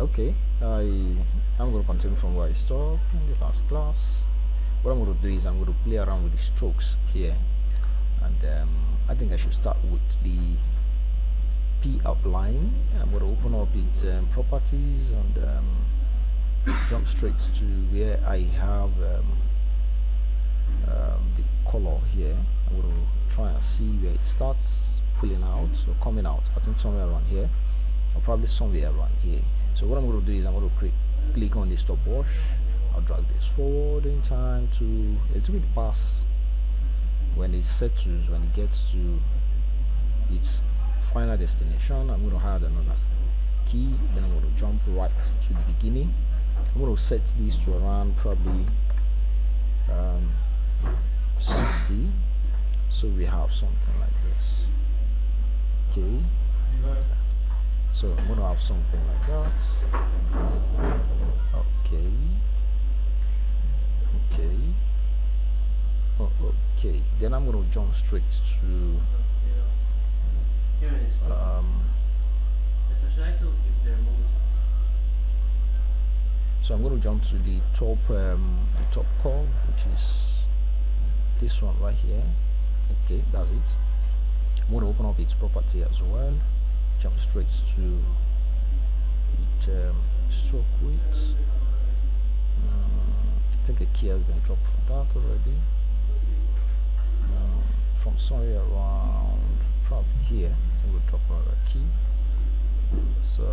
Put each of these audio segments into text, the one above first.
Okay, I'm going to continue from where I stopped in the last class. What I'm going to do is I'm going to play around with the strokes here, and I think I should start with the P outline. I'm going to open up its properties and jump straight to where I have the color here. I'm going to try and see where it starts pulling out or coming out. I think somewhere around here, or probably somewhere around here. So what I'm going to do is I'm going to click on the stopwatch. I'll drag this forward in time to a little bit past when it settles, when it gets to its final destination. I'm going to add another key, then I'm going to jump right to the beginning. I'm going to set this to around probably 60, so we have something like this. Okay, so I'm going to have something like that. Okay, okay, then I'm going to jump straight to so I'm going to jump to the top curve, which is this one right here. Okay, that's it. I'm going to open up its property as well, jump straight to stroke width. I think a key has been dropped for that already. From somewhere around probably here, we'll drop another key. So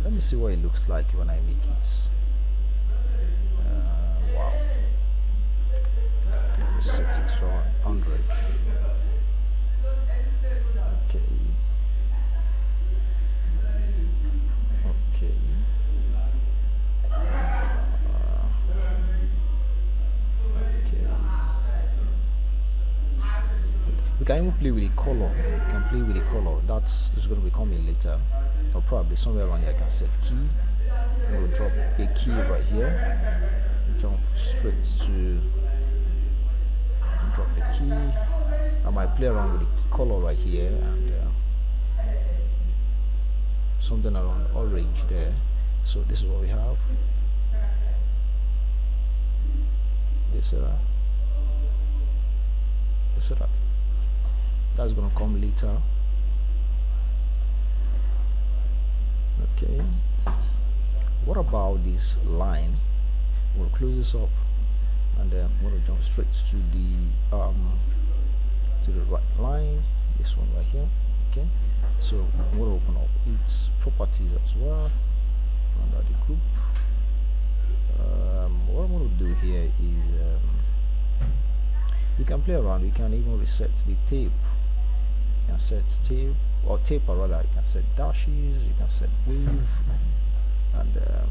let me see what it looks like when I make it. Wow. Let me set it for 100. Okay. Okay. We can even play with the color. We can play with the color. That is going to be coming later, or probably somewhere around here. I can set key. I will drop a key right here. Jump straight to drop the key. I might play around with the color right here and something around orange there. So this is what we have. This is that. This is that. That's gonna come later. Okay, what about this line? We'll close this up and then we're gonna jump straight to the right line, this one right here. Okay, so I'm gonna open up its properties as well under the group. What I'm gonna do here is you can play around. You can even reset the tape. You can set tape or taper rather. You can set dashes, you can set wave, and a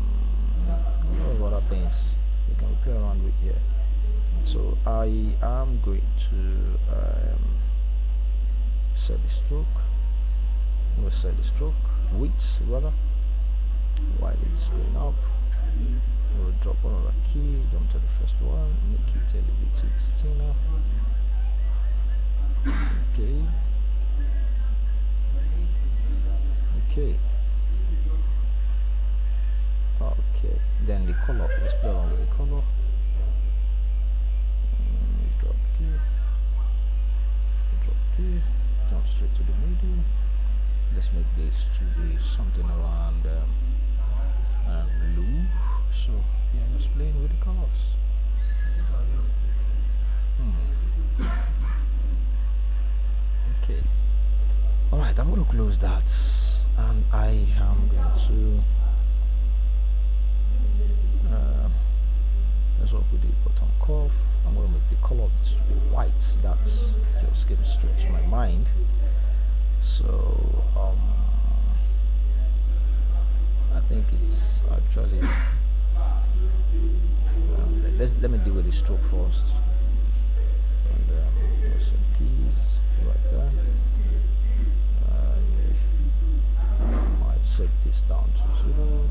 lot of other things you can play around with here. So I am going to set the stroke. I'm going to set the stroke width rather while it's going up. We'll drop another key, jump to the first one, make it a little bit thinner. Okay. Okay. Okay. Then the color. Let's play around with the color. Drop key. Drop key. Jump straight to the middle. Let's make this to be something around blue. So yeah, let's play with the colors. Okay. Alright, I'm going to close that and I am going to let's work with the bottom curve. I'm going to make the color of this white. That's just getting straight to my mind. So I think it's actually let me deal with the stroke first. And set keys right there. I might set this down to 0.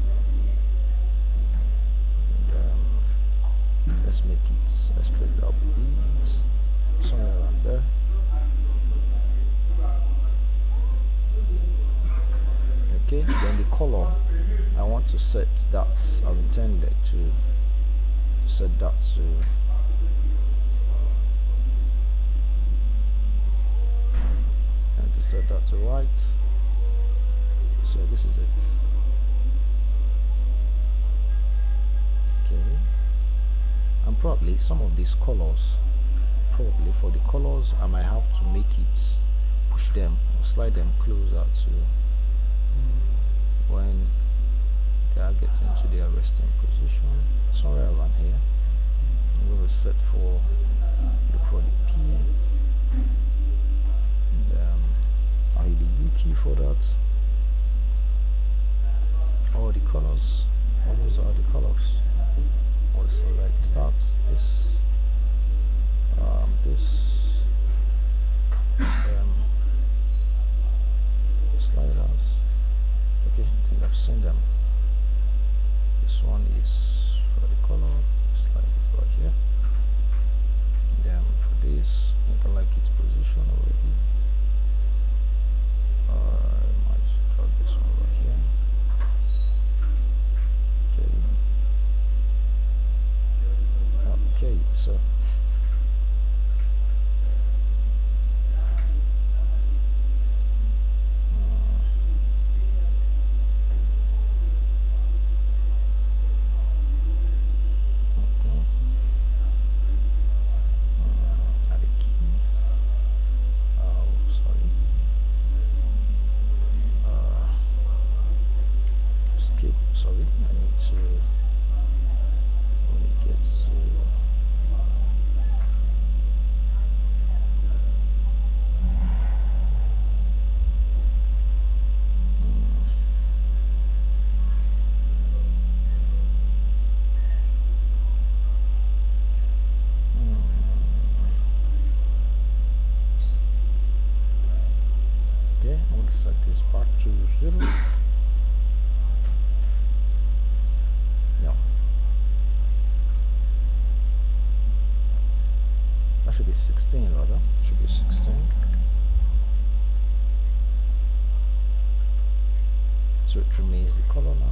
And let's make it a straight up beat somewhere around there. Okay, then the color, I want to set that. I've intended to set that to set that to white. So this is it. Okay, and probably some of these colors, probably for the colors I might have to make it, push them or slide them closer to when they are getting to their resting position, somewhere around here. I'm going to set for the P, and I hit the U key for that. All the colors, all those are the colors. I'll select that, this, sliders. Okay, I think I've seen them. This one is for the color, slide it right here. And then for this, I think I like its position already. I might drag this one right here. Okay. Okay, so sorry, I need to, when it gets to okay, I'm going to set this back to 0. That should be 16 rather. Should be 16. So it remains the color now.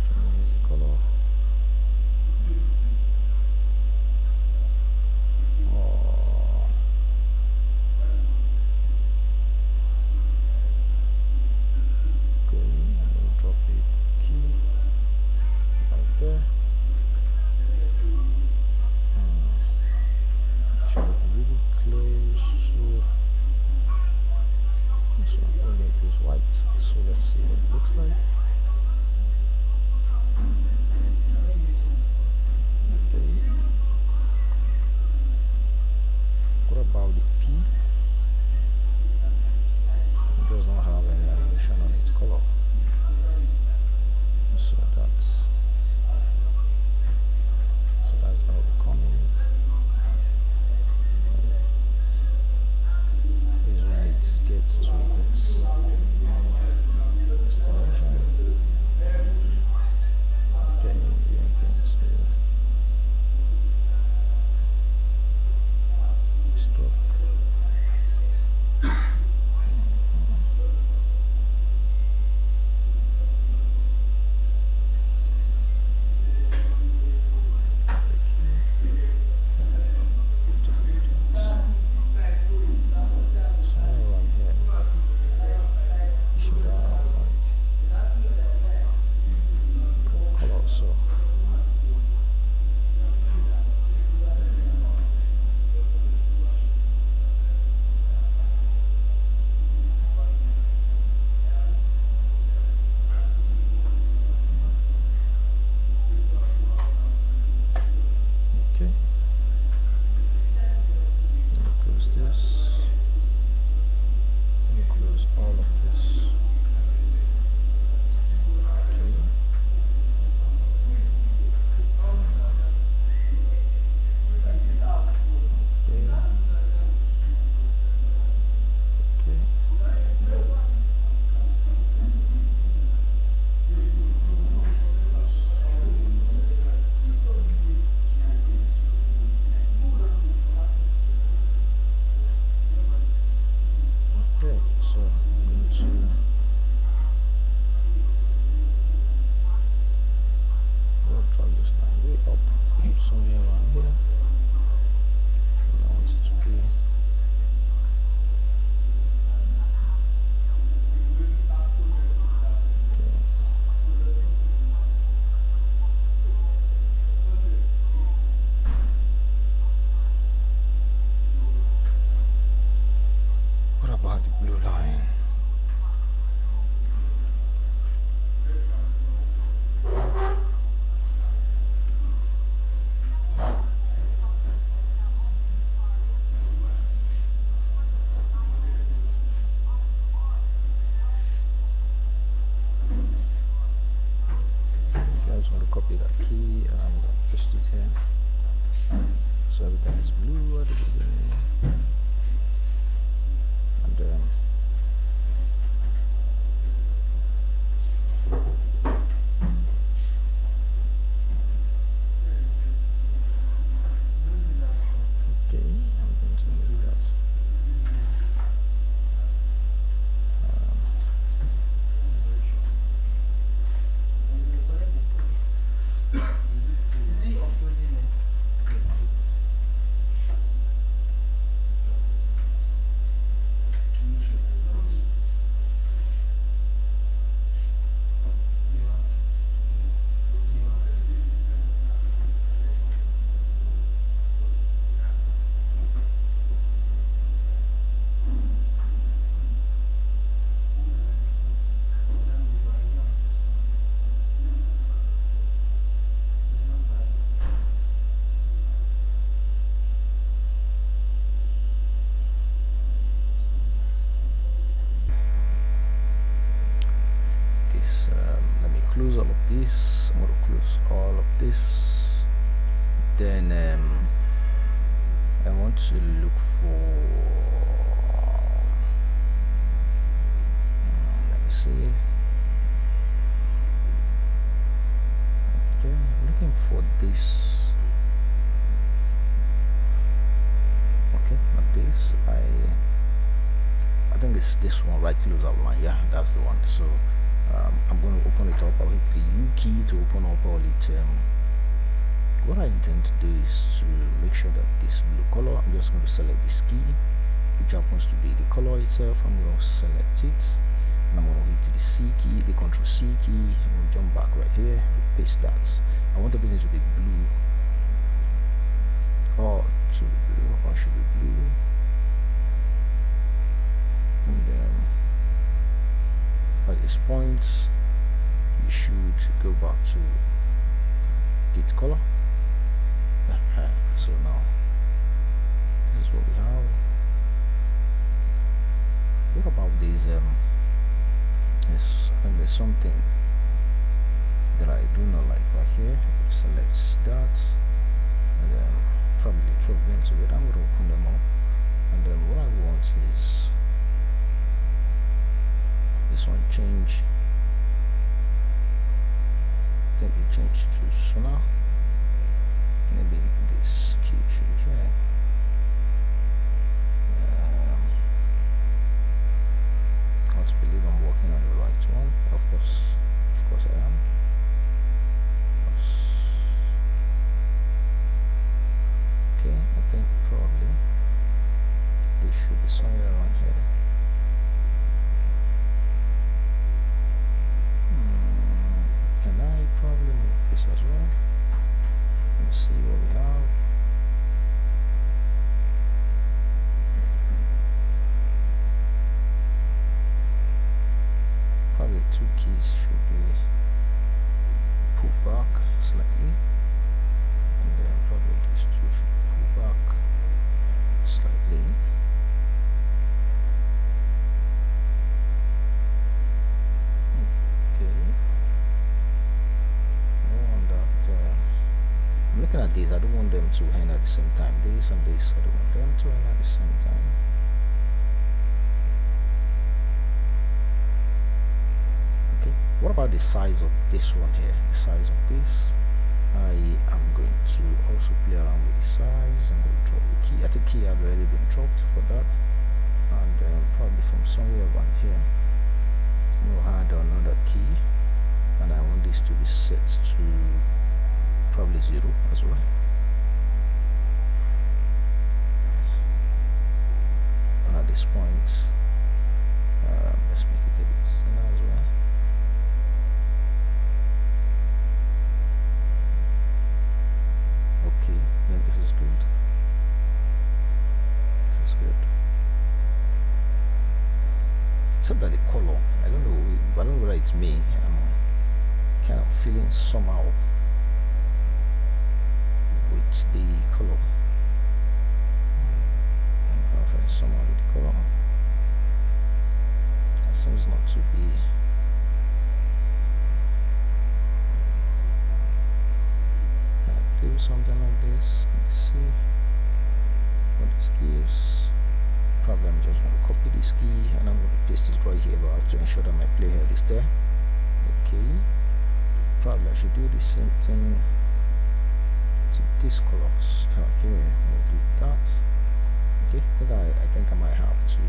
It remains the color. Oh. Okay, I'm going to drop a key right there. Really close to this one. We'll make this white. So let's see what it looks So everything is blue at the beginning, and okay, I'm going to make that. Let me close all of this. I'm going to close all of this. Then I want to look for let me see. Okay, I'm looking for this. Okay, not this. I think it's this one, right close outline. Yeah, that's the one. So I'm going to open it up. I'll hit the U key to open up all it. What I intend to do is to make sure that this blue color, I'm just going to select this key, which happens to be the color itself. I'm going to select it, and I'm going to hit the C key, the Control C key. I'm going to jump back right here, paste that. I want everything to be blue. Or to be blue, or should be blue. And at this point, you should go back to git color. So now this is what we have. What about these? I think there's something that I do not like right here. Select that, and then probably 12 minutes of it. I'm going to open them up, and then what I want is this one change. I think we changed to Sona. Maybe this key should be here. I want to believe I'm working on the right one. Of course I am. Okay, I think probably this should be somewhere around here. Can I probably move this as well? Let's see what we have. Probably two keys should be pulled back slightly, and then probably these two should pull back slightly. I'm looking at these. I don't want them to end at the same time. This and this, I don't want them to end at the same time. Okay, what about the size of this one here? The size of this, I am going to also play around with the size. I'm going to drop the key. I think key had already been dropped for that, and probably from somewhere around here I'm going to add another key, and I want this to be set to probably 0 as well. And at this point, let's make it a bit thinner as well. Okay, then this is good. This is good. Except that the color, I don't know whether it's me. I'm kind of feeling somehow with the color. Somehow with the color. It seems not to be. Can I do something like this? Let me see. what this gives. Probably I'm just going to copy this key and I'm going to paste it right here, but I have to ensure that my playhead is there. Okay, probably I should do the same thing to this colors. Okay, we'll do that. Okay, I think I might have to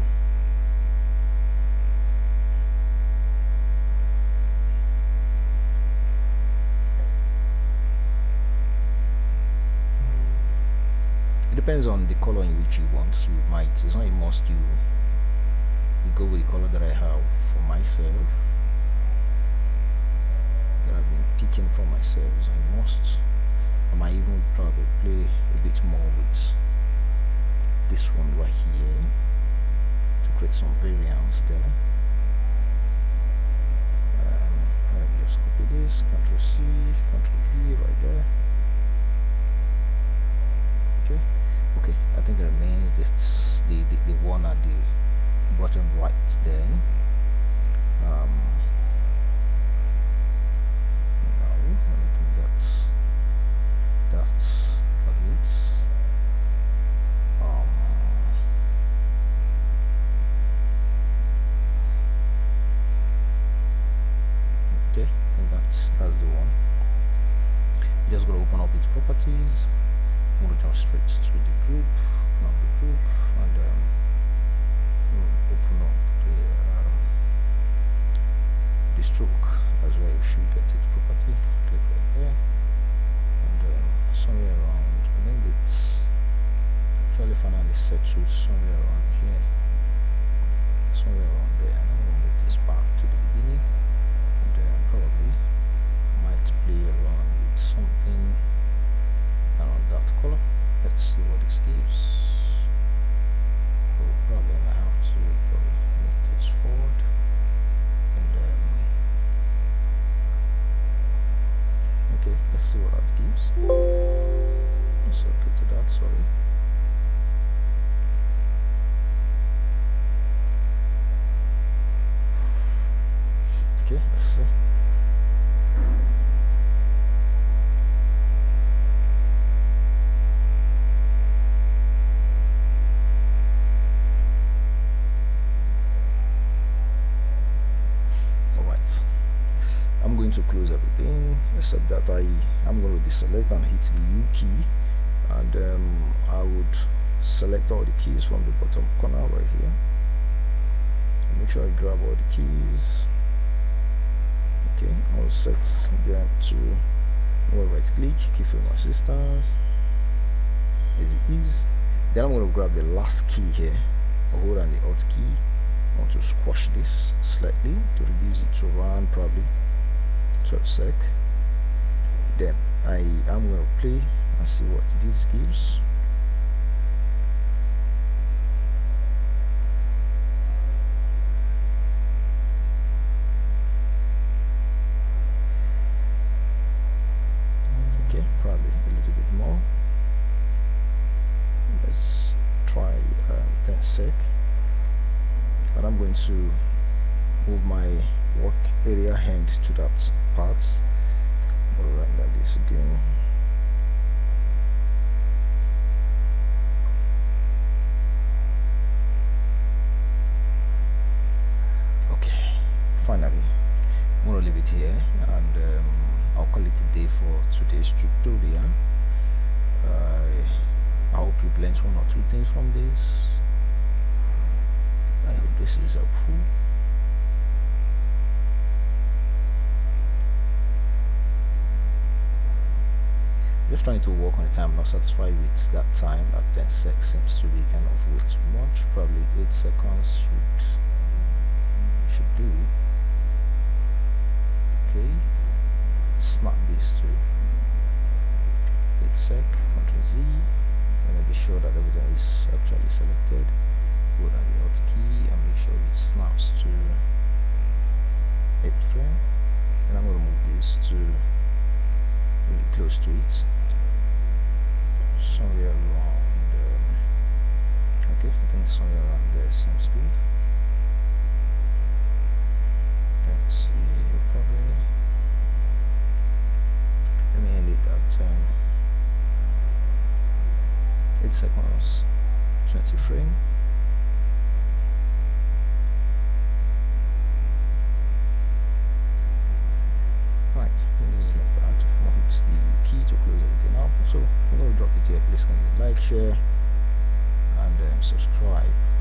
it depends on the color in which you want. So you might, it's not a must you go with the color that I have for myself, that I've been picking for myself. Is a must. I might even probably play a bit more with this one right here to create some variance there. I'll just copy this, Ctrl C, Ctrl V right there. Okay. Okay, I think it remains the one at the bottom right there. No, I don't think that's it. Okay, I think that's the one. You just gotta open up its properties. I'm going to jump straight to the group, open up the group, and open up the stroke. That's where you should get its property. Click right there, and somewhere around, I think it's actually finally set to somewhere around here, somewhere around there. And I'm going to move this back to the beginning, and probably might play around with something around that color. Let's see what this gives. Oh, probably I have to probably move this forward, and okay, let's see what that gives. Let's okay to that, sorry. Okay, let's see. I'm going to close everything except that I'm going to deselect and hit the U key, and I would select all the keys from the bottom corner right here. Make sure I grab all the keys. Okay, I'll set them to right click, keyframe assistance, as it is. Then I'm going to grab the last key here, I'll hold on the Alt key. I want to squash this slightly to reduce it to around probably 12 sec. Then I'm going to play and see what this gives. Okay, probably a little bit more. Let's try 10 sec, and I'm going to move my work area hand to that part. We'll run like this again. Okay, finally I'm going to leave it here, and I'll call it a day for today's tutorial. I hope you've learned one or two things from this. I hope this is helpful. Just trying to work on the time, not satisfied with that time. That 10 seconds seems to be kind of way too much. Probably 8 seconds should do. Okay, snap this to 8 sec, Ctrl Z, and be sure that everything is actually selected. Go down the Alt key and make sure it snaps to 8 frame, and I'm going to move this to really close to it, somewhere around okay, I think somewhere around there seems good. Let's see, probably let me end it at 8 seconds 20 frame. Right, this is like that. I want the key to close everything up, so we're going to drop it here. Please can you like, share, and subscribe.